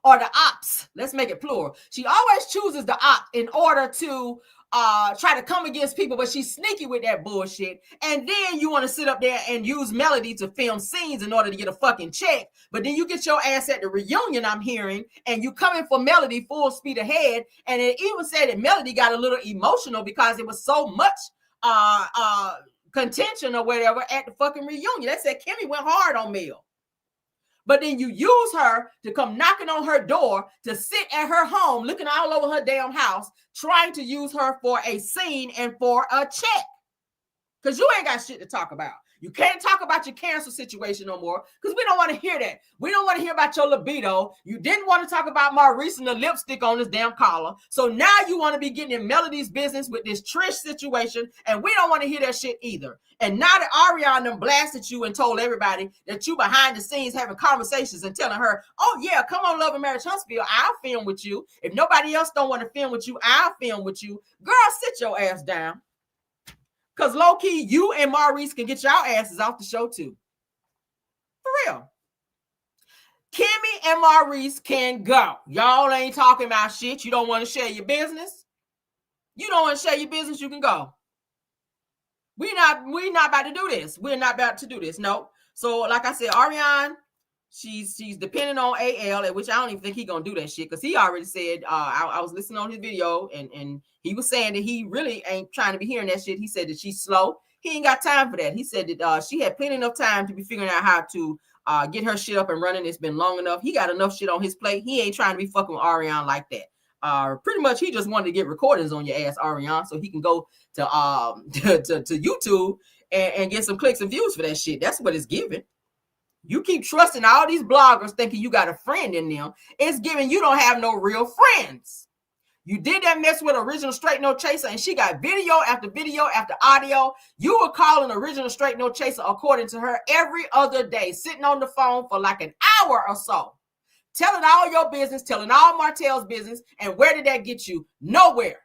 or the ops. Let's make it plural. She always chooses the op in order to try to come against people, but she's sneaky with that bullshit. And then you want to sit up there and use Melody to film scenes in order to get a fucking check. But then you get your ass at the reunion, I'm hearing, and you coming for Melody full speed ahead. And it even said that Melody got a little emotional because it was so much contention or whatever at the fucking reunion. They said Kimmy went hard on Mel. But then you use her to come knocking on her door, to sit at her home, looking all over her damn house, trying to use her for a scene and for a check. Because you ain't got shit to talk about. You can't talk about your cancer situation no more because we don't want to hear that. We don't want to hear about your libido. You didn't want to talk about Maurice and the lipstick on his damn collar. So now you want to be getting in Melody's business with this Trish situation, and we don't want to hear that shit either. And now that Arion done blasted you and told everybody that you behind the scenes having conversations and telling her, oh yeah, come on Love and Marriage Huntsville, I'll film with you. If nobody else don't want to film with you, I'll film with you. Girl, sit your ass down. Because low-key, you and Maurice can get y'all asses off the show too. For real. Kimmy and Maurice can go. Y'all ain't talking about shit. You don't want to share your business? You don't want to share your business, you can go. We're not about to do this. We're not about to do this. No. So, like I said, Arion, she's depending on AL, at which I don't even think he's gonna do that shit because he already said, I was listening on his video and he was saying that he really ain't trying to be hearing that shit. He said that she's slow. He ain't got time for that. He said that she had plenty enough time to be figuring out how to get her shit up and running. It's been long enough. He got enough shit on his plate. He ain't trying to be fucking with Arion like that. Pretty much he just wanted to get recordings on your ass, Arion, so he can go to YouTube and get some clicks and views for that shit. That's what it's giving. You keep trusting all these bloggers thinking you got a friend in them. It's giving you don't have no real friends. You did that mess with Original Straight No Chaser, and she got video after video after audio. You were calling Original Straight No Chaser, according to her, every other day, sitting on the phone for like an hour or so, telling all your business, telling all Martel's business, and where did that get you? Nowhere.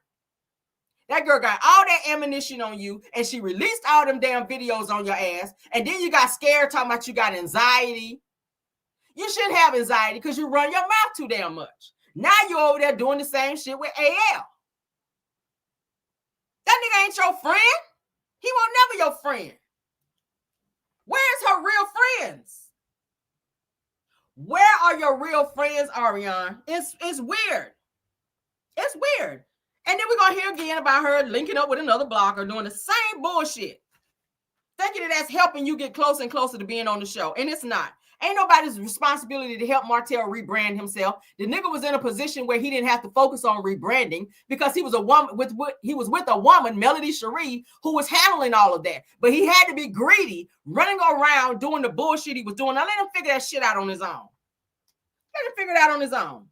That girl got all that ammunition on you, and she released all them damn videos on your ass, and then you got scared talking about you got anxiety. You shouldn't have anxiety because you run your mouth too damn much. Now you're over there doing the same shit with AL. That nigga ain't your friend. He won't never your friend. Where's her real friends? Where are your real friends, Arion? It's weird. It's weird. And then we're going to hear again about her linking up with another blogger doing the same bullshit. Thinking that that's helping you get closer and closer to being on the show. And it's not. Ain't nobody's responsibility to help Martel rebrand himself. The nigga was in a position where he didn't have to focus on rebranding because he was a woman with a woman, Melody Sheree, who was handling all of that. But he had to be greedy, running around doing the bullshit he was doing. Now let him figure that shit out on his own. Let him figure it out on his own.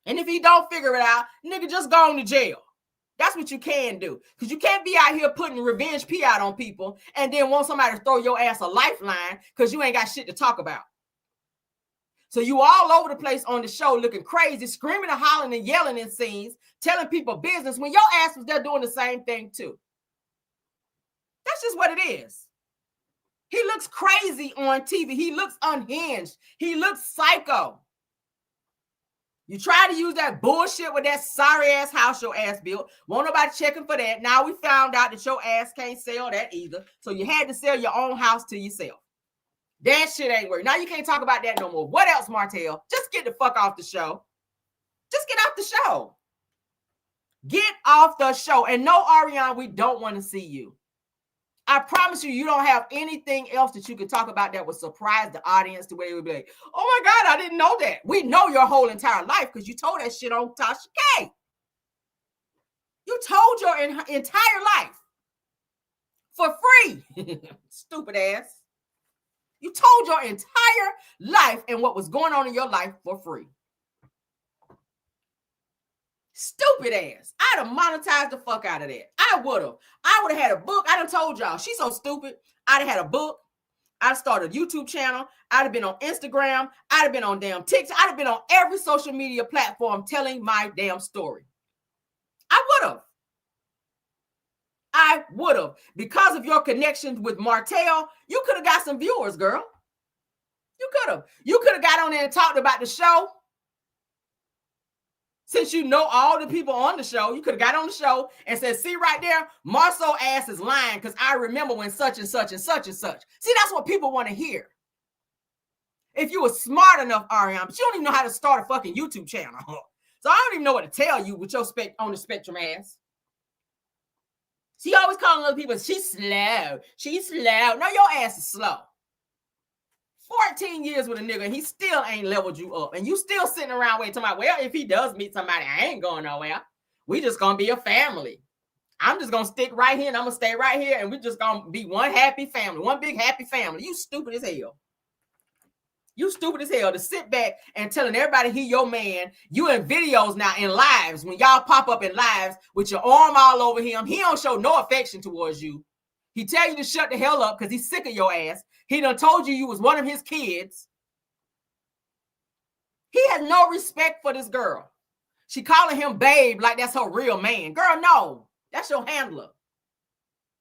And if he don't figure it out, nigga, just go on to jail. That's what you can do. Because you can't be out here putting revenge pee out on people and then want somebody to throw your ass a lifeline because you ain't got shit to talk about. So you all over the place on the show looking crazy, screaming and hollering and yelling in scenes, telling people business when your ass was there doing the same thing too. That's just what it is. He looks crazy on TV. He looks unhinged. He looks psycho. You try to use that bullshit with that sorry ass house your ass built. Won't nobody checking for that. Now we found out that your ass can't sell that either. So you had to sell your own house to yourself. That shit ain't working. Now you can't talk about that no more. What else, Martel? Just get the fuck off the show. Just get off the show. Get off the show. And no, Arion, we don't want to see you. I promise you, you don't have anything else that you can talk about that would surprise the audience to where it would be like, oh my God, I didn't know that. We know your whole entire life because you told that shit on Tasha K. You told your entire life for free. Stupid ass. You told your entire life and what was going on in your life for free. Stupid ass. I'd have monetized the fuck out of that. I would have. I would have had a book. I done told y'all. She's so stupid. I'd have had a book. I'd have started a YouTube channel. I'd have been on Instagram. I'd have been on damn TikTok. I'd have been on every social media platform telling my damn story. I would have. I would have. Because of your connections with Martel, you could have got some viewers, girl. You could have. You could have got on there and talked about the show. Since you know all the people on the show, you could have got on the show and said, see right there, Marceau ass is lying because I remember when such and such and such and such. See, that's what people want to hear. If you were smart enough, Arion, but you don't even know how to start a fucking YouTube channel. So I don't even know what to tell you with your on the spectrum ass. She always calling other people, she's slow. She's slow. No, your ass is slow. 14 years with a nigga, and he still ain't leveled you up. And you still sitting around waiting about, well, if he does meet somebody, I ain't going nowhere. We just gonna be a family. I'm just gonna stick right here and I'm gonna stay right here, and we just gonna be one happy family, one big happy family. You stupid as hell. You stupid as hell to sit back and telling everybody he your man. You in videos now, in lives, when y'all pop up in lives with your arm all over him, he don't show no affection towards you. He tell you to shut the hell up because he's sick of your ass. He done told you was one of his kids. He has no respect for this girl. She calling him babe like that's her real man. Girl, no, that's your handler.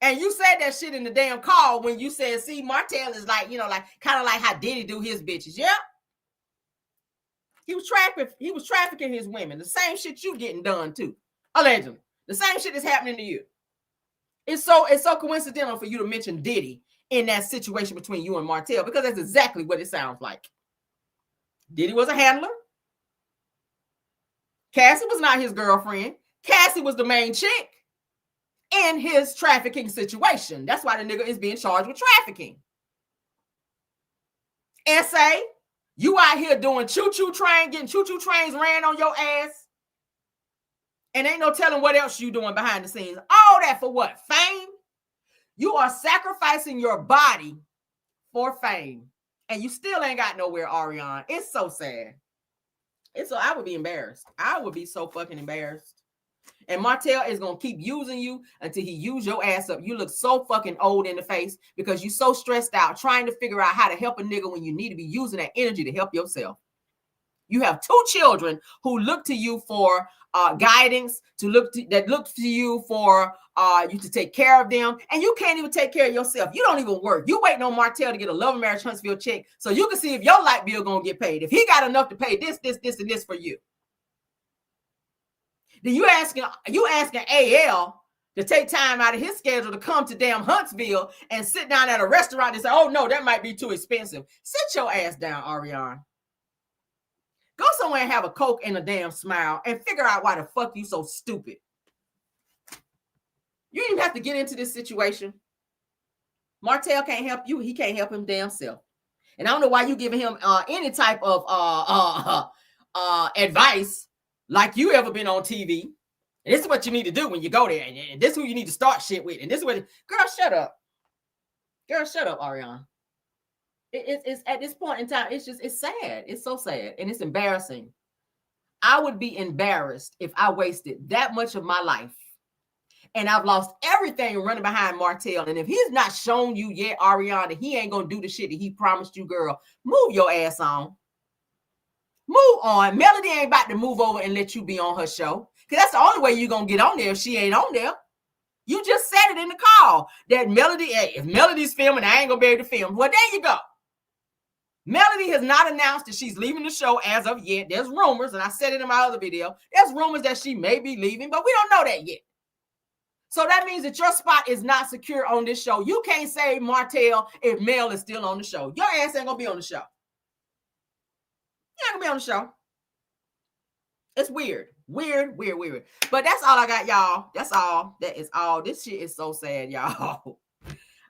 And you said that shit in the damn call when you said, see, Martel is like, you know, like kind of like how Diddy do his bitches. Yeah. He was trafficking his women. The same shit you getting done too. Allegedly. The same shit is happening to you. It's so coincidental for you to mention Diddy in that situation between you and Martel, because that's exactly what it sounds like. Diddy was a handler. Cassie was not his girlfriend. Cassie was the main chick in his trafficking situation. That's why the nigga is being charged with trafficking. S.A., you out here doing choo-choo train, getting choo-choo trains ran on your ass, and ain't no telling what else you doing behind the scenes. All that for what? Fame? You are sacrificing your body for fame, and you still ain't got nowhere, Arion. It's so sad. I would be embarrassed. I would be so fucking embarrassed. And Martel is going to keep using you until he use your ass up. You look so fucking old in the face because you're so stressed out trying to figure out how to help a nigga when you need to be using that energy to help yourself. You have 2 children who look to you for guidance, that look to you for you to take care of them, and you can't even take care of yourself. You don't even work. You waiting on Martel to get a love and marriage Huntsville check so you can see if your light bill gonna get paid. If he got enough to pay this, and this for you. Then you asking AL to take time out of his schedule to come to damn Huntsville and sit down at a restaurant and say, oh no, that might be too expensive. Sit your ass down, Arion. Go somewhere and have a Coke and a damn smile and figure out why the fuck you so stupid. You didn't even have to get into this situation. Martel can't help you. He can't help him damn self. And I don't know why you giving him any type of advice like you ever been on TV. And this is what you need to do when you go there. And this is who you need to start shit with. And this is what, girl, shut up. Girl, shut up, Arion. It's at this point in time, it's sad. It's so sad. And it's embarrassing. I would be embarrassed if I wasted that much of my life and I've lost everything running behind Martel. And if he's not shown you yet, Arion, that he ain't going to do the shit that he promised you, girl, move your ass on. Move on. Melody ain't about to move over and let you be on her show. Because that's the only way you're going to get on there if she ain't on there. You just said it in the call that Melody, if Melody's filming, I ain't going to be able to film. Well, there you go. Melody has not announced that she's leaving the show as of yet. There's rumors, and I said it in my other video. There's rumors that she may be leaving, but we don't know that yet. So that means that your spot is not secure on this show. You can't say Martel if Mel is still on the show. Your ass ain't going to be on the show. You ain't going to be on the show. It's weird. Weird. But that's all I got, y'all. That's all. That is all. This shit is so sad, y'all.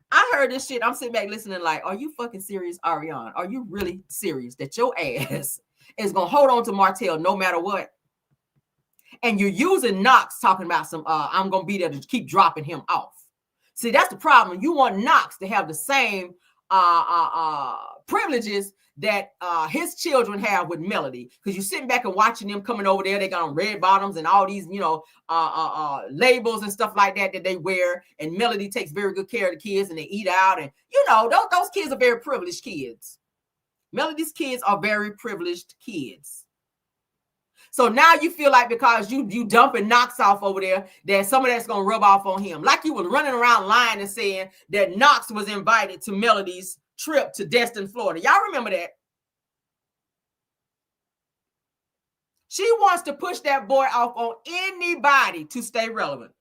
I heard this shit. I'm sitting back listening like, are you fucking serious, Arion? Are you really serious that your ass is going to hold on to Martel no matter what? And you're using Knox talking about some, I'm going to be there to keep dropping him off. See, that's the problem. You want Knox to have the same privileges that his children have with Melody, because you're sitting back and watching them coming over there. They got on red bottoms and all these, labels and stuff like that they wear. And Melody takes very good care of the kids and they eat out. And, those kids are very privileged kids. Melody's kids are very privileged kids. So now you feel like because you dumping Knox off over there, that some of that's going to rub off on him. Like you were running around lying and saying that Knox was invited to Melody's trip to Destin, Florida. Y'all remember that? She wants to push that boy off on anybody to stay relevant.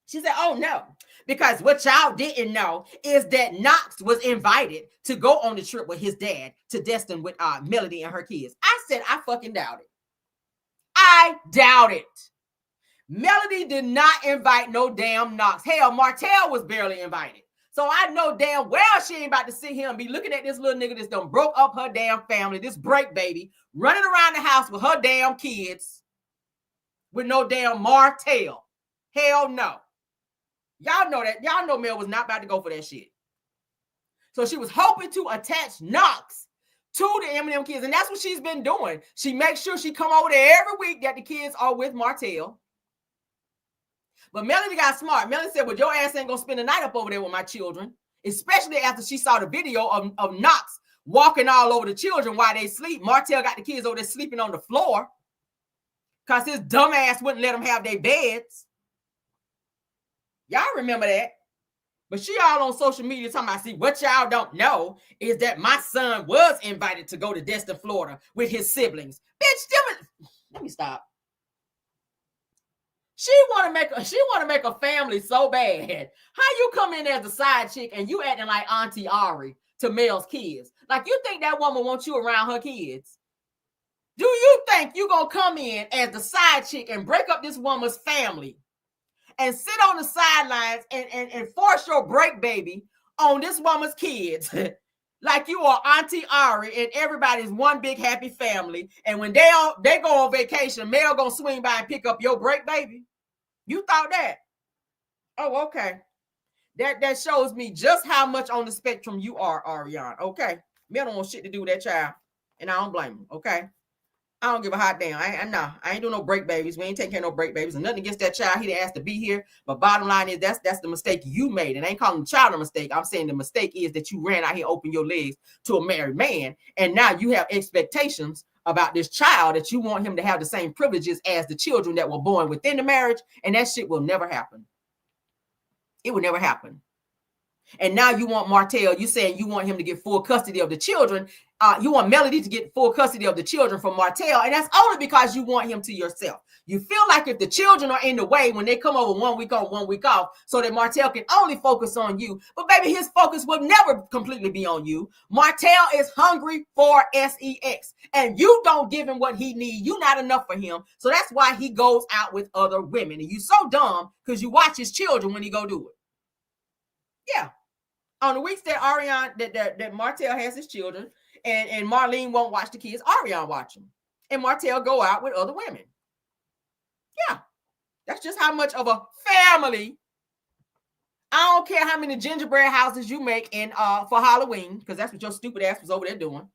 She said, oh no, because what y'all didn't know is that Knox was invited to go on the trip with his dad to Destin with Melody and her kids. I said, I fucking doubt it. I doubt it. Melody did not invite no damn Knox. Hell, Martel was barely invited. So I know damn well she ain't about to sit here and be looking at this little nigga that's done broke up her damn family, this break baby, running around the house with her damn kids with no damn Martel. Hell no. Y'all know that. Y'all know Mel was not about to go for that shit. So she was hoping to attach Knox to the Eminem kids, and that's what she's been doing. She makes sure she come over there every week that the kids are with Martel. But Melody got smart. Melody said, well, your ass ain't gonna spend the night up over there with my children, especially after she saw the video of Knox walking all over the children while they sleep. Martel got the kids over there sleeping on the floor because his dumb ass wouldn't let them have their beds. Y'all remember that? But she all on social media talking about, see, what y'all don't know is that my son was invited to go to Destin, Florida with his siblings. Bitch, let me stop. She want to make a family so bad. How you come in as a side chick and you acting like Auntie Ari to Mel's kids? Like, you think that woman wants you around her kids? Do you think you gonna come in as the side chick and break up this woman's family and sit on the sidelines and force your break baby on this woman's kids like you are Auntie Ari and everybody's one big happy family, and when they go on vacation, Mel gonna swing by and pick up your break baby? You thought that? Oh, okay. That shows me just how much on the spectrum you are, Arionne. Okay. Mel don't want shit to do with that child, and I don't blame him. Okay. I don't give a hot damn. I ain't doing no break babies. We ain't taking care of no break babies. And nothing against that child. He didn't ask to be here. But bottom line is that's the mistake you made. And I ain't calling the child a mistake. I'm saying the mistake is that you ran out here, opened your legs to a married man. And now you have expectations about this child that you want him to have the same privileges as the children that were born within the marriage. And that shit will never happen. It will never happen. And now you want Martel, you saying you want him to get full custody of the children. You want Melody to get full custody of the children from Martel. And that's only because you want him to yourself. You feel like if the children are in the way when they come over 1 week on, 1 week off, so that Martel can only focus on you. But baby, his focus will never completely be on you. Martel is hungry for sex. And you don't give him what he needs. You're not enough for him. So that's why he goes out with other women. And you so dumb because you watch his children when he go do it. Yeah. On the weeks that Arion, that Martel has his children, and Marlene won't watch the kids, Arion watch them. And Martel go out with other women. Yeah. That's just how much of a family. I don't care how many gingerbread houses you make in for Halloween, because that's what your stupid ass was over there doing.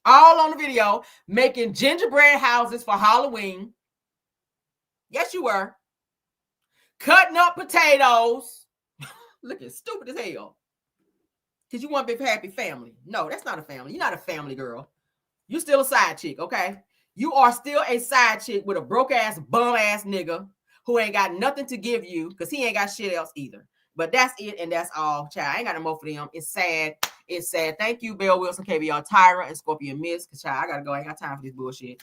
All on the video, making gingerbread houses for Halloween. Yes, you were. Cutting up potatoes. Looking stupid as hell. Because you want a big happy family. No, that's not a family. You're not a family girl. You're still a side chick, okay? You are still a side chick with a broke ass, bum ass nigga who ain't got nothing to give you because he ain't got shit else either. But that's it, and that's all, child. I ain't got no more for them. It's sad. It's sad. Thank you, Belle Wilson, KBR, Tyra, and Scorpion Miss. Because, child, I got to go. I ain't got time for this bullshit.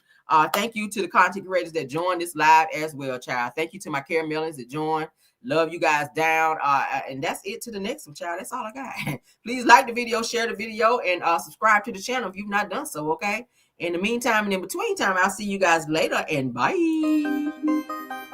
Thank you to the content creators that joined this live as well, child. Thank you to my Care Melons that joined. Love you guys down. And that's it to the next one, child. That's all I got. Please like the video, share the video, and subscribe to the channel if you've not done so, okay? In the meantime and in between time, I'll see you guys later, and bye.